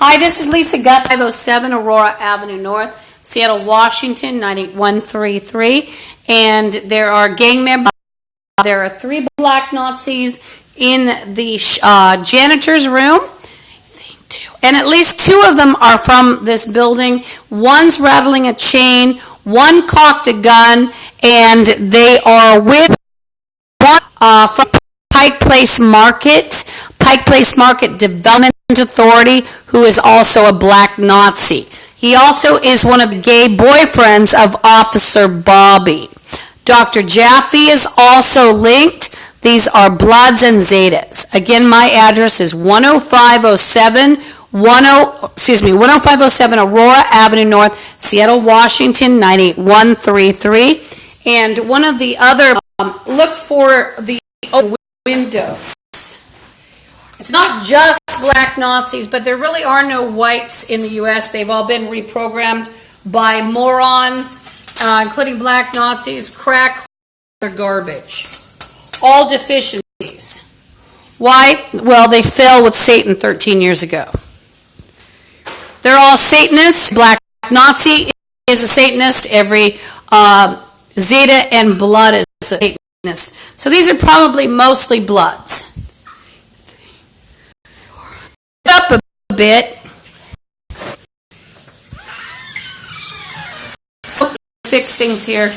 Hi, this is Lisa Guthrie, 507 Aurora Avenue North, Seattle, Washington, 98133. And there are gang members. There are 3 black Nazis in the janitor's room. And at least 2 of them are from this building. One's rattling a chain, one cocked a gun, and they are with one from Pike Place Market Development Authority, who is also a black Nazi. He also is one of the gay boyfriends of Officer Bobby. Dr. Jaffe is also linked. These are Bloods and Zetas. Again, my address is 10507 Aurora Avenue North, Seattle, Washington, 98133. And one of the other, look for the open windows. It's not just black Nazis, but there really are no whites in the U.S. They've all been reprogrammed by morons, including black Nazis, crack, or garbage. All deficiencies. Why? Well, they fell with Satan 13 years ago. They're all Satanists. Black Nazi is a Satanist. Every Zeta and Blood is a Satanist. So these are probably mostly Bloods. Up a bit. So fix things here.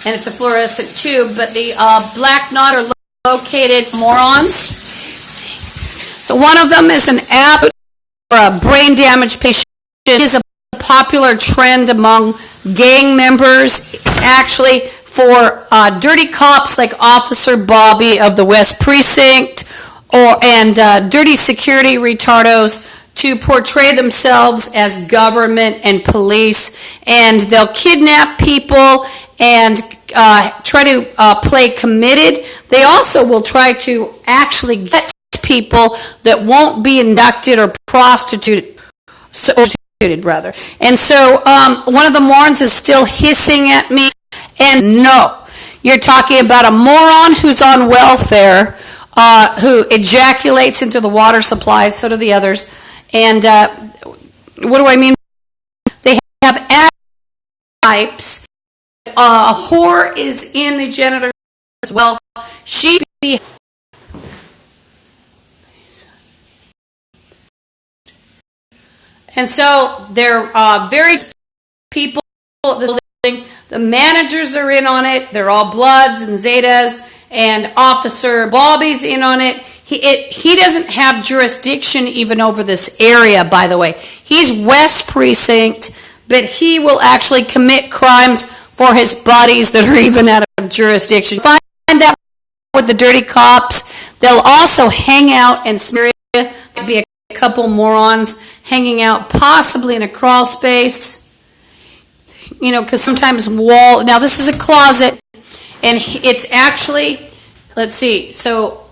And it's a fluorescent tube, but the black knot are located morons. So one of them is an app for a brain damage patient. It is a popular trend among gang members. It's actually for dirty cops like Officer Bobby of the West Precinct and dirty security retardos to portray themselves as government and police, and they'll kidnap people and try to play committed. They also will try to actually get people that won't be inducted or prostituted rather. And so one of the morons is still hissing at me, and no, you're talking about a moron who's on welfare, who ejaculates into the water supply. So do the others. And what do I mean? They have pipes. A whore is in the janitor as well. She be and so they're various people. The managers are in on it. They're all Bloods and Zetas, and Officer Bobby's in on it. He doesn't have jurisdiction even over this area, by the way. He's West Precinct, but he will actually commit crimes for his buddies that are even out of jurisdiction. Find that with the dirty cops. They'll also hang out and smear you. There'll be a couple morons hanging out, possibly in a crawl space. You know, because sometimes now this is a closet, and it's actually, let's see, so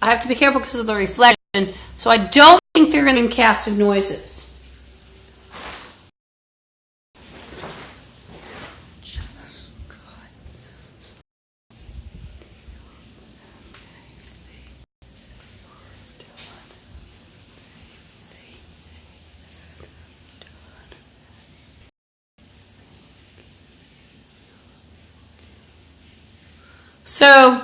I have to be careful because of the reflection, so I don't think they're going to cast noises. So,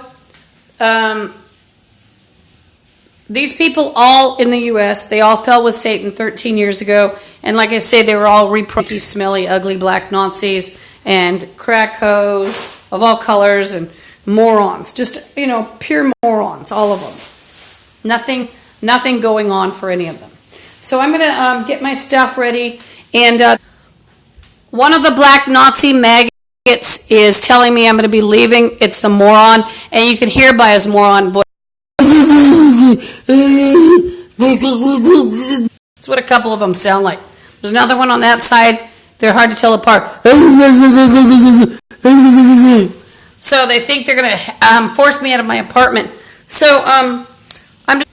these people all in the U.S., they all fell with Satan 13 years ago. And like I say, they were all reprogrammed, smelly, ugly black Nazis and crack hoes of all colors and morons. Just, pure morons, all of them. Nothing going on for any of them. So I'm going to get my stuff ready. And one of the black Nazi maggots is telling me I'm going to be leaving. It's the moron, and you can hear by his moron voice. That's what a couple of them sound like. There's another one on that side. They're hard to tell apart. So they think they're going to force me out of my apartment. So I'm just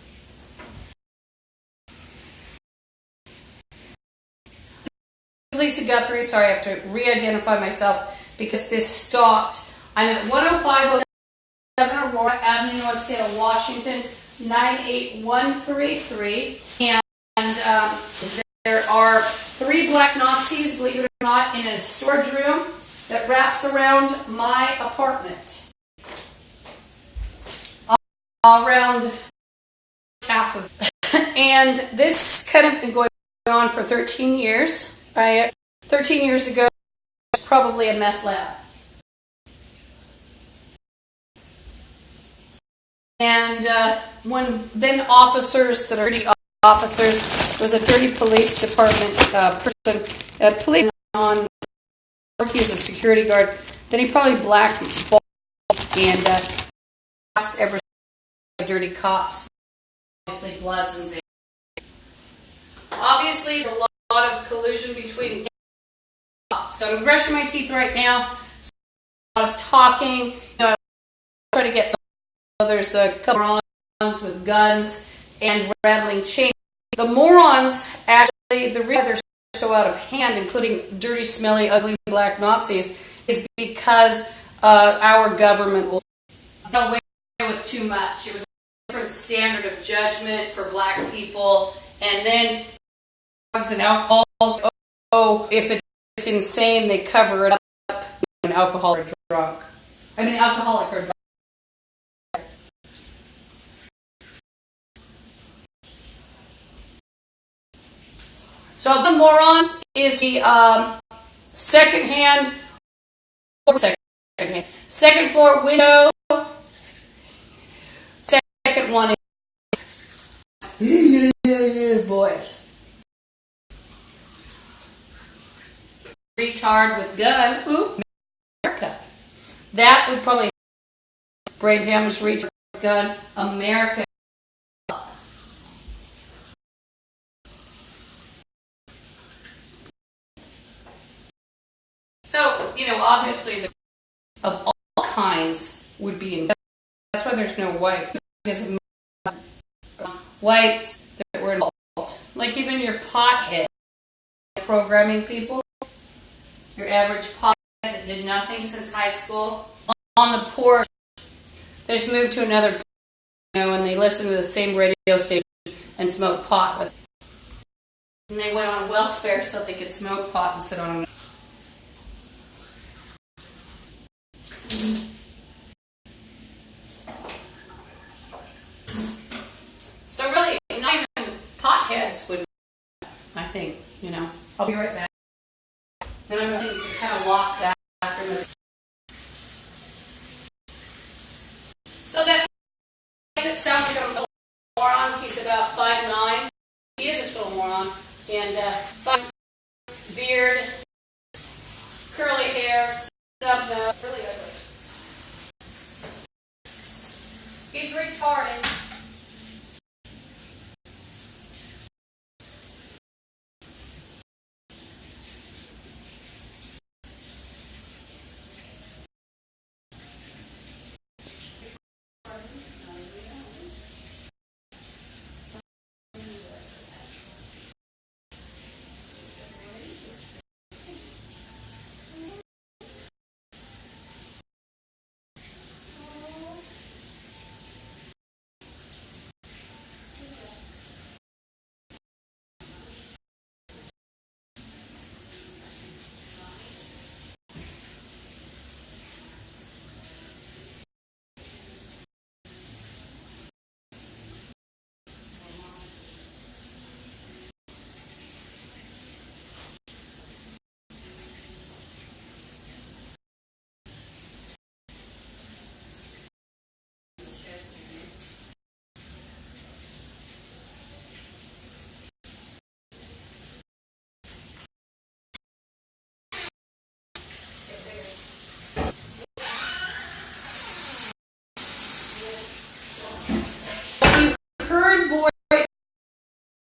Lisa Guthrie. Sorry, I have to re-identify myself because this stopped. I'm at 10507 Aurora Avenue North, Seattle, Washington, 98133. And there are 3 black Nazis, believe it or not, in a storage room that wraps around my apartment. Around half of it. And this kind of been going on for 13 years. 13 years ago, it was probably a meth lab. And when then officers that are dirty officers, there was a dirty police department person, police on working as a security guard. Then he probably blackballed and asked every dirty cops. Obviously, Bloods and obviously, there's a lot of collusion between cops. So I'm brushing my teeth right now. So a lot of talking. I try to get some. There's a couple of morons with guns and rattling chains. The morons, actually, the reason they're so out of hand, including dirty, smelly, ugly black Nazis, is because our government will get away with too much. It was a different standard of judgment for black people. And then drugs and alcohol, if it's insane, they cover it up when alcoholic or drunk. Alcoholic or drunk. So the morons is the second floor window. Second one is voice. Retard with gun. Ooh, America. That would probably brain damage. Retard with gun. America. So, obviously, of all kinds would be in. That's why there's no white. Because of whites that were involved. Like even your pothead programming people, your average pothead that did nothing since high school, on the porch, they just moved to another, and they listened to the same radio station and smoked pot. And they went on welfare so they could smoke pot and sit on a So really, not even potheads would, I think, I'll be right back. Then I'm going to kind of lock that after a minute. So that sounds like a little moron. He's about 5'9". He is a total moron. And beard, curly hair, stub nose, really ugly. He's retarded.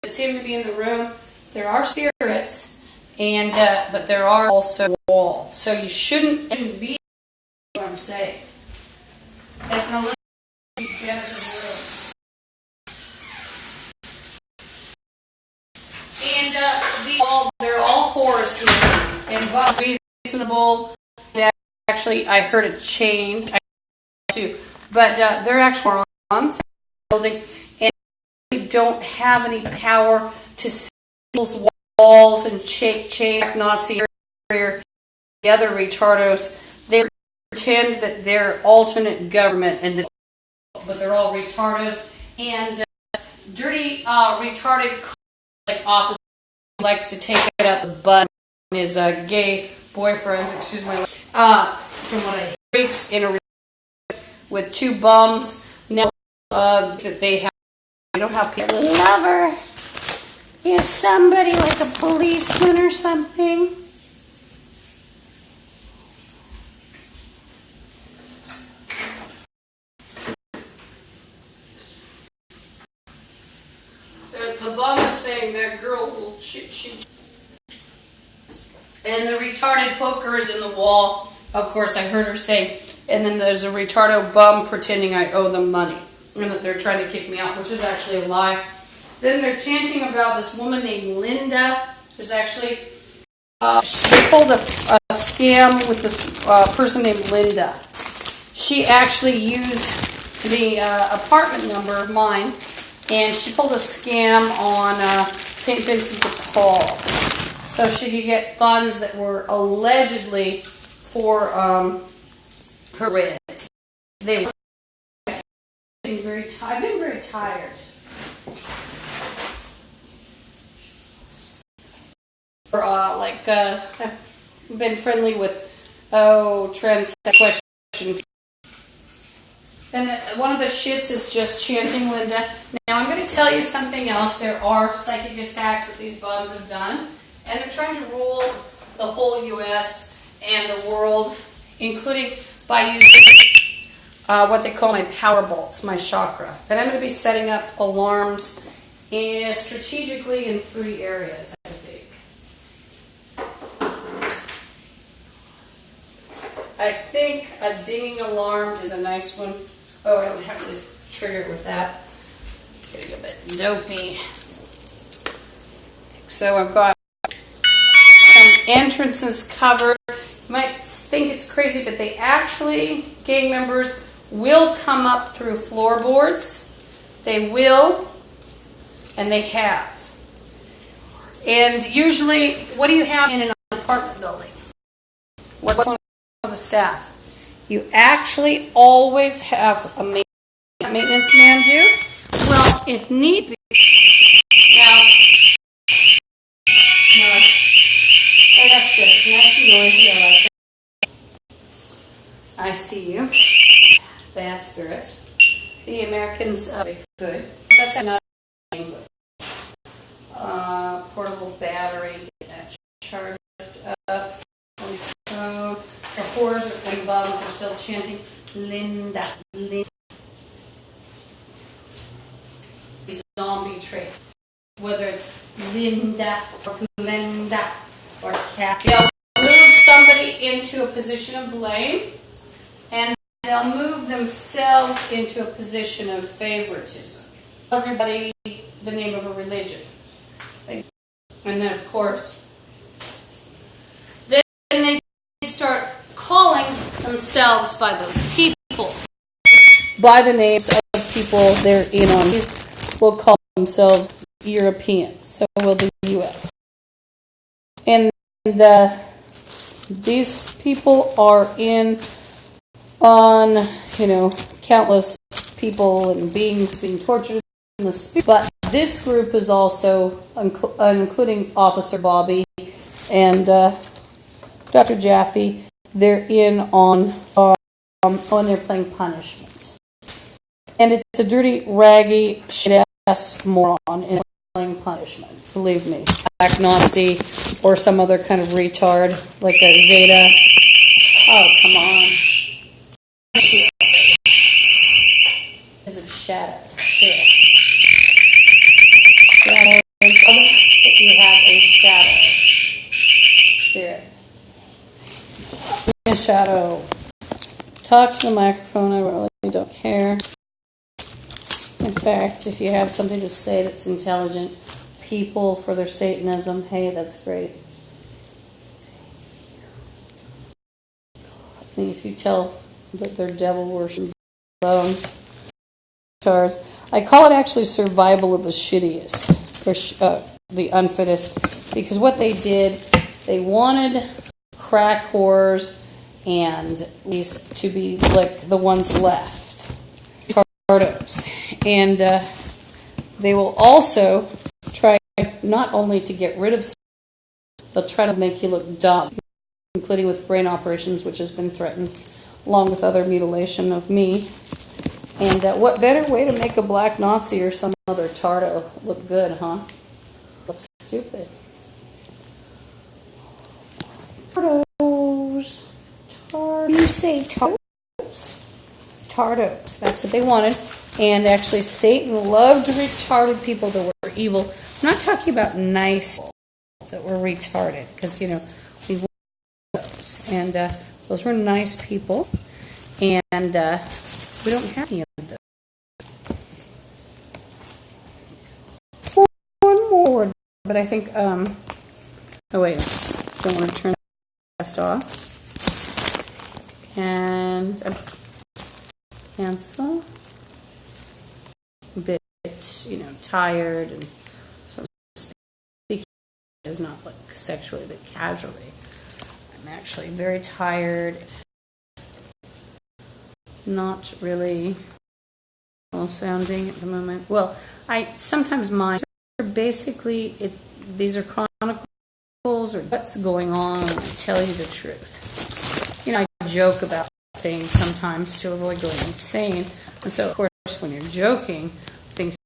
Seem to be in the room. There are spirits, and but there are also walls. So you shouldn't be what I'm saying. It's an illusion room. And they're all horrors here, and well, reasonable. Actually, I heard a chain too, but they're actually on building. Don't have any power to people's walls and shake Nazi area. The other retardos, they pretend that they're alternate government, but they're all retardos. And dirty, retarded officer likes to take it up the butt. His gay boyfriends, excuse my from what I freaks in a with two bums. Now that they have, I don't have people. Lover is somebody like a policeman or something. The bum is saying that girl will she. And the retarded hooker's in the wall. Of course, I heard her say. And then there's a retardo bum pretending I owe them money. And that they're trying to kick me out, which is actually a lie. Then they're chanting about this woman named Linda. There's actually, they pulled a scam with this person named Linda. She actually used the apartment number of mine. And she pulled a scam on St. Vincent de Paul. So she could get funds that were allegedly for her rent. They were I've been very tired. I've been friendly with trans question. And one of the shits is just chanting Linda. Now I'm going to tell you something else. There are psychic attacks that these bums have done. And they're trying to rule the whole U.S. and the world, including by using what they call my power bolts, my chakra. Then I'm going to be setting up alarms strategically in 3 areas, I think. I think a dinging alarm is a nice one. Oh, I don't have to trigger it with that. Getting a bit dopey. So I've got entrances covered. You might think it's crazy, but they actually, gang members, will come up through floorboards. They will, and they have. And usually, what do you have in an apartment building? What's one of the staff? You actually always have a maintenance man do. Well, if need be. Now, hey, that's good. It's nice and noisy. I like it. I see you. Bad spirits. The Americans, good. That's not English. Portable battery. Get that charged up. The whores and bums are still chanting Linda, Linda. Zombie traits. Whether it's Linda or Glenda or Cat. They'll move somebody into a position of blame, and they'll move themselves into a position of favoritism. Everybody the name of a religion. And then, of course, then they start calling themselves by those people. By the names of people they're in on. Will call themselves Europeans. So will the U.S. And these people are in on, countless people and beings being tortured in the spirit. But this group is also, including Officer Bobby and Dr. Jaffe, they're in on when they're playing punishment. And it's a dirty, raggy, shit-ass moron in playing punishment. Believe me. Black Nazi or some other kind of retard like a Zeta. Oh, come on. Is it shadow? Here. Shadow. If you have a shadow. Spirit. A shadow. Talk to the microphone. I really don't care. In fact, if you have something to say that's intelligent, people for their Satanism, hey, that's great. And if you tell that they're devil worship bones, I call it actually survival of the shittiest, or the unfittest, because what they did, they wanted crack whores and these to be like the ones left, tardos. And they will also try not only to get rid of, they'll try to make you look dumb, including with brain operations, which has been threatened, along with other mutilation of me. And what better way to make a black Nazi or some other tardo look good, huh? Look stupid. Tardos. You say tardos? Tardos. That's what they wanted. And actually, Satan loved retarded people that were evil. I'm not talking about nice people that were retarded, because, you know, we want those. And those were nice people. And we don't have any of those. One more, but I think, oh wait, don't want to turn the rest off. And cancel. A bit, you know, tired, and so speaking is not like sexually, but casually. I'm actually very tired. Not really well sounding at the moment. Well, I sometimes mine are basically these are chronicles or what's going on. I tell you the truth. You know, I joke about things sometimes to avoid going insane, and so of course when you're joking, things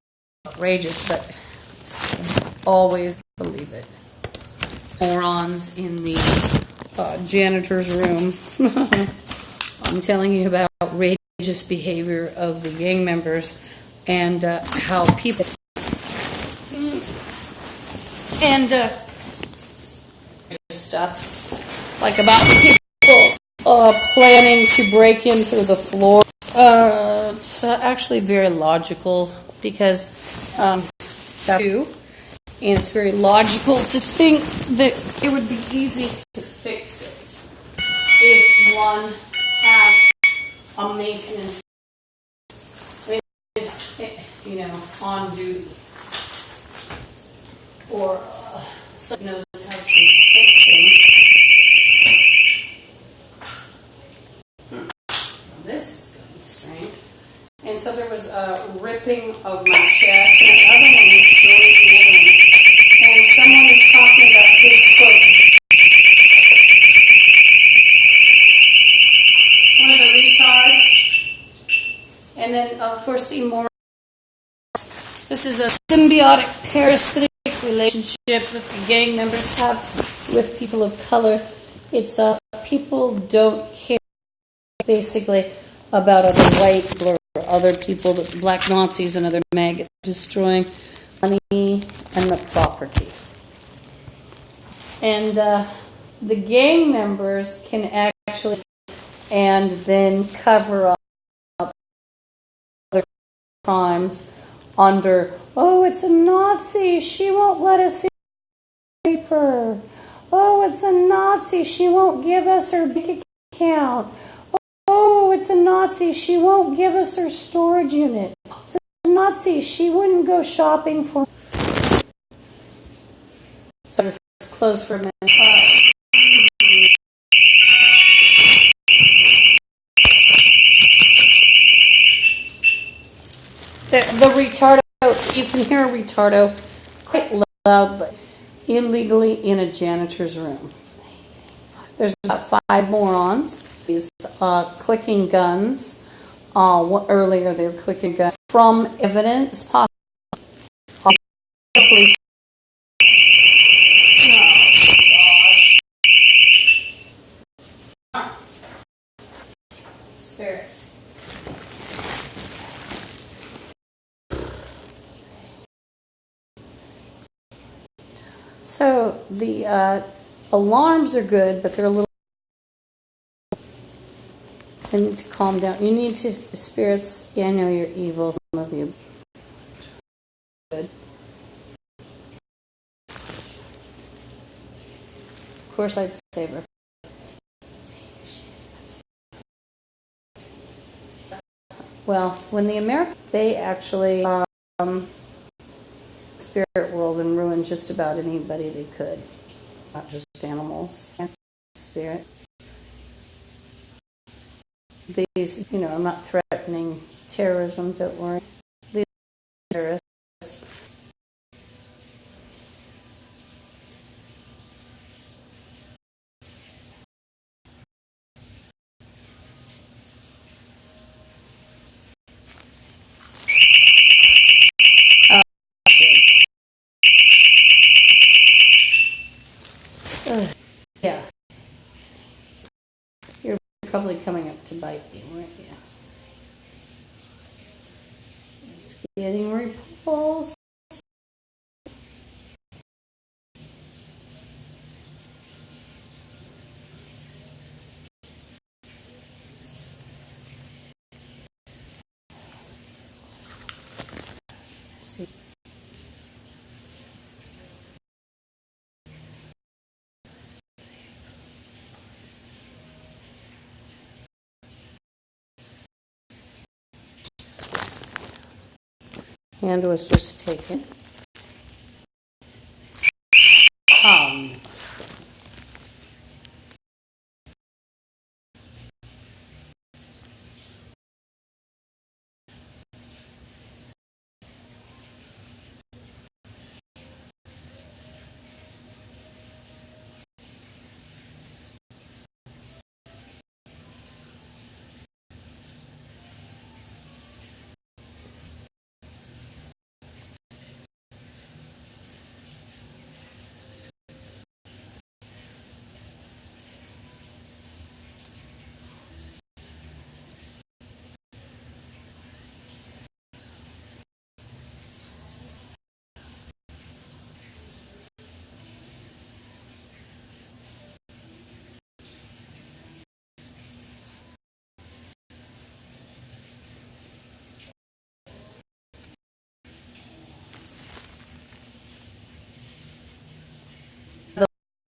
are outrageous, but always believe it. Morons in the janitor's room. I'm telling you about outrageous behavior of the gang members and how people and stuff like about people planning to break in through the floor. It's actually very logical because that's true, and it's very logical to think that it would be easy to fix it if one has a maintenance, you know, on duty, or someone knows how to fix things. This is going strange. And so there was a ripping of my chest, and the other one was joining the other one. And someone is talking about his foot. One of the retards. And then, of course, the more. This is a symbiotic parasitic relationship that the gang members have with people of color. It's people don't care basically about other white or other people, the black Nazis and other maggots destroying money and the property. And the gang members can actually and then cover up other crimes under, oh, it's a Nazi, she won't let us rape her. Oh, it's a Nazi, she won't give us her bank account. Oh, it's a Nazi, she won't give us her storage unit. It's a Nazi, she wouldn't go shopping for. So this is closed for a minute. The retardo, you can hear a retardo quite loudly, illegally in a janitor's room. There's about 5 morons. These clicking guns. Earlier they were clicking guns from evidence possible. Spirits. So the alarms are good, but they're a little. I need to calm down. You need to, spirits, yeah, I know you're evil, some of you. Good. Of course I'd save her. Well, when the Americans, they actually spirit world and ruin just about anybody they could, not just animals and spirits. These, I'm not threatening terrorism, don't worry. These terrorists. Yeah. You're probably coming up to bite me, weren't you? It's getting repulsed. See. Hand was just taken.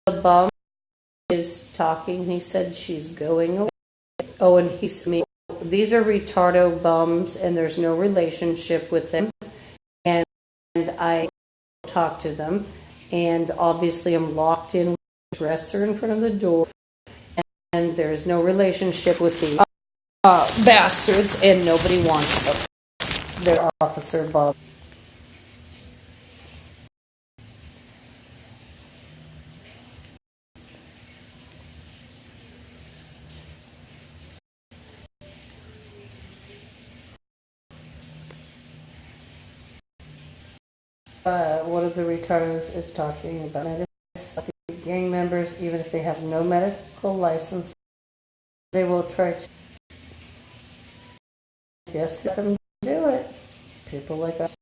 The bum is talking. He said she's going away. Oh, and he said, these are retardo bums, and there's no relationship with them. And I talk to them, and obviously I'm locked in with the dresser in front of the door, and there's no relationship with the bastards, and nobody wants them. They're Officer Bum. One of the retardos is talking about gang members, even if they have no medical license, they will try to let them do it. People like us.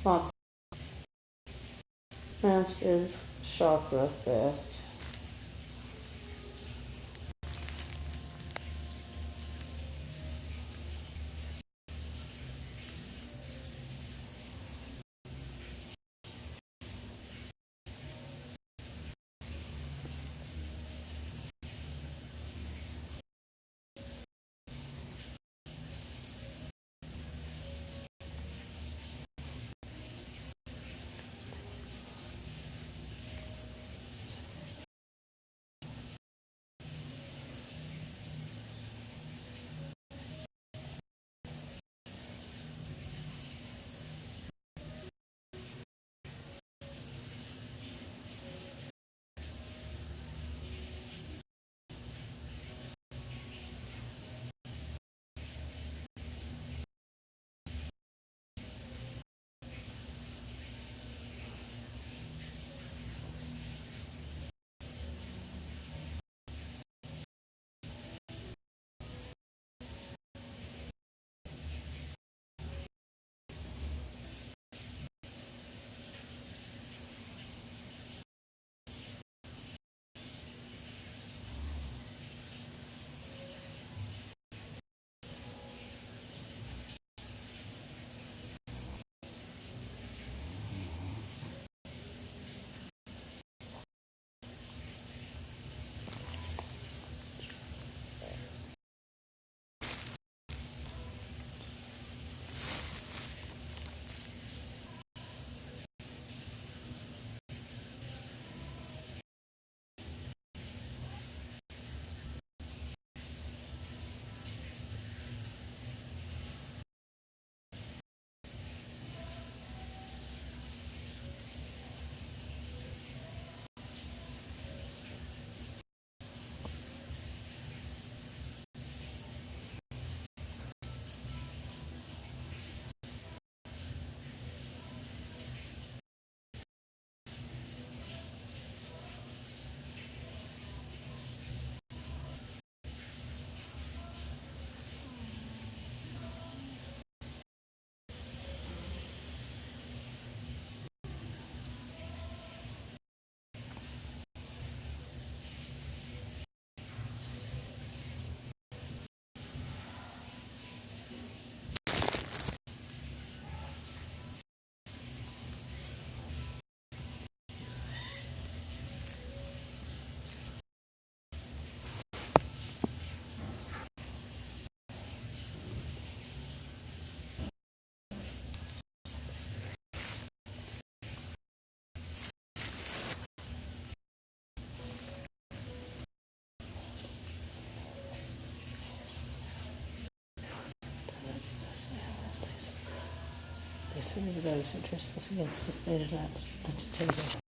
Lots of massive chakra effect. Consider those who trespass against us, they did not entertain them.